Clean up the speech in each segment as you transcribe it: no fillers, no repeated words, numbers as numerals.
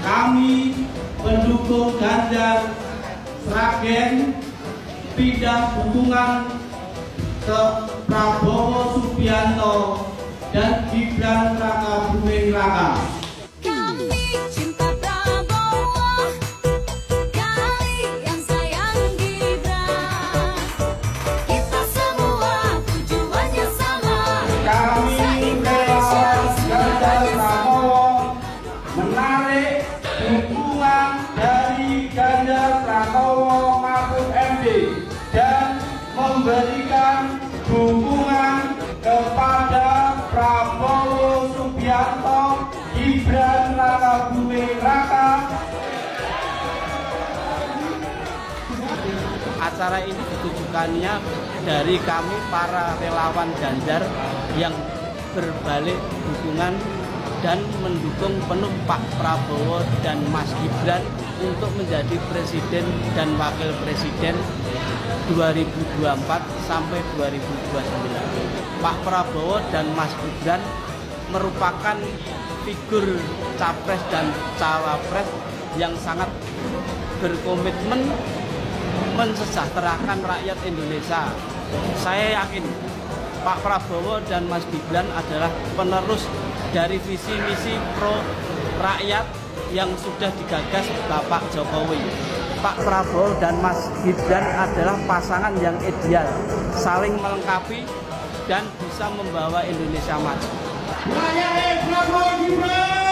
kami pendukung Ganjar Sragen pindah dukungan ke Prabowo Subianto dan Gibran Rakabuming Raka. Kami cinta Prabowo, kalian sayang Gibran. Kita semua tujuannya sama. Kami relawan Ganjar Pranowo menarik dukungan dari Ganjar Pranowo Mahfud MD dan memberikan dukungan kepada Prabowo Subianto, Gibran Rakabuming Raka. Acara ini ditujukannya dari kami para relawan Ganjar yang berbalik dukungan dan mendukung penuh Pak Prabowo dan Mas Gibran untuk menjadi Presiden dan Wakil Presiden 2024 sampai 2029. Pak Prabowo dan Mas Gibran merupakan figur capres dan cawapres yang sangat berkomitmen mensejahterakan rakyat Indonesia. Saya yakin Pak Prabowo dan Mas Gibran adalah penerus dari visi misi pro rakyat yang sudah digagas Bapak Jokowi. Pak Prabowo dan Mas Gibran adalah pasangan yang ideal, saling melengkapi dan bisa membawa Indonesia maju. Prabowo Gibran!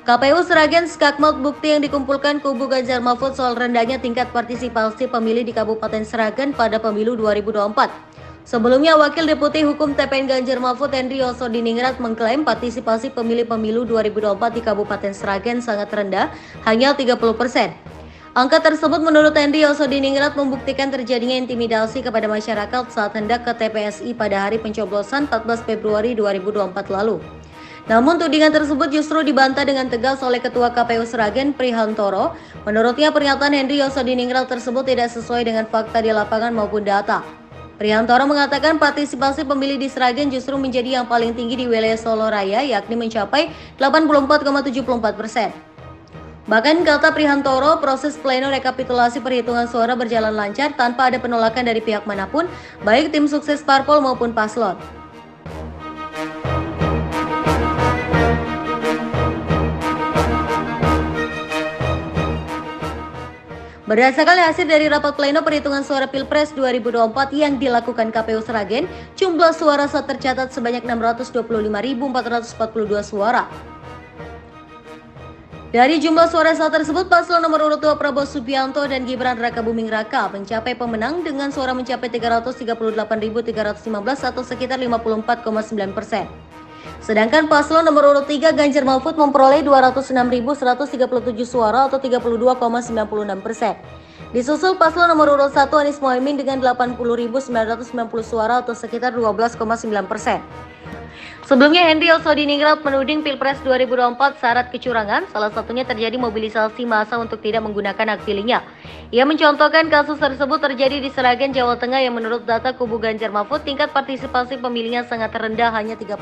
KPU Sragen skakmat bukti yang dikumpulkan kubu Ganjar Mahfud soal rendahnya tingkat partisipasi pemilih di Kabupaten Sragen pada pemilu 2024. Sebelumnya, Wakil Deputi Hukum TPN Ganjar Mahfud Henry Yosodiningrat mengklaim partisipasi pemilih pemilu 2024 di Kabupaten Sragen sangat rendah, hanya 30%. Angka tersebut menurut Henry Yosodiningrat membuktikan terjadinya intimidasi kepada masyarakat saat hendak ke TPSI pada hari pencoblosan 14 Februari 2024 lalu. Namun tudingan tersebut justru dibantah dengan tegas oleh Ketua KPU Sragen Prihantoro. Menurutnya pernyataan Henry Yosodiningrat tersebut tidak sesuai dengan fakta di lapangan maupun data. Prihantoro mengatakan partisipasi pemilih di Sragen justru menjadi yang paling tinggi di wilayah Solo Raya, yakni mencapai 84,74%. Bahkan kata Prihantoro, proses pleno rekapitulasi perhitungan suara berjalan lancar tanpa ada penolakan dari pihak manapun, baik tim sukses parpol maupun paslon. Berdasarkan hasil dari rapat pleno perhitungan suara Pilpres 2024 yang dilakukan KPU Sragen, jumlah suara sah tercatat sebanyak 625.442 suara. Dari jumlah suara sah tersebut, paslon nomor urut 2 Prabowo Subianto dan Gibran Rakabuming Raka mencapai pemenang dengan suara mencapai 338.315 atau sekitar 54,9%. Sedangkan paslon nomor urut 3 Ganjar Mahfud memperoleh 206.137 suara atau 32,96%. Disusul paslon nomor urut 1 Anies Mohaimin dengan 80.990 suara atau sekitar 12,9%. Sebelumnya Henry Yosodiningrat menuding Pilpres 2024 syarat kecurangan, salah satunya terjadi mobilisasi massa untuk tidak menggunakan hak pilihnya. Ia mencontohkan kasus tersebut terjadi di Sragen, Jawa Tengah yang menurut data kubu Ganjar Mahfud tingkat partisipasi pemilihnya sangat rendah, hanya 30%.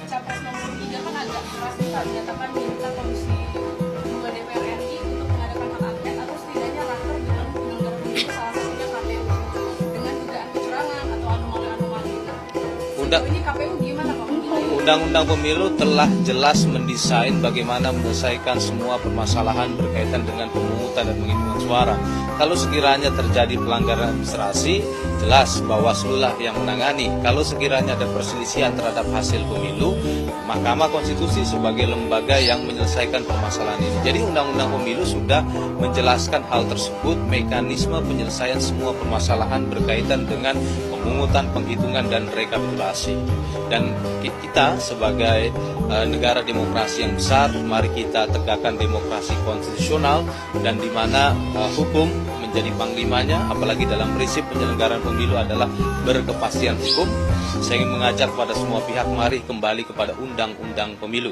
Capres nomor 3 kan agak keras menyatakan minta Komisi 2 DPR RI untuk mengadakan hak angket atau setidaknya raker dengan penyelenggara pemilu salah satunya KPU dengan dugaan kecurangan atau anomali-anomali. Ini KPU gimana Pak? Undang-undang pemilu telah jelas mendesain bagaimana menyelesaikan semua permasalahan berkaitan dengan pemungutan dan penghitungan suara. Kalau sekiranya terjadi pelanggaran administrasi, jelas Bawaslu lah yang menangani. Kalau sekiranya ada perselisihan terhadap hasil pemilu, Mahkamah Konstitusi sebagai lembaga yang menyelesaikan permasalahan ini. Jadi Undang-Undang Pemilu sudah menjelaskan hal tersebut, mekanisme penyelesaian semua permasalahan berkaitan dengan pemungutan, penghitungan, dan rekapitulasi. Dan kita sebagai negara demokrasi yang besar, mari kita tegakkan demokrasi konstitusional dan di mana hukum menjadi panglimanya, apalagi dalam prinsip penyelenggaraan pemilu adalah berkepastian hukum. Saya ingin mengajak kepada semua pihak, mari kembali kepada undang-undang pemilu.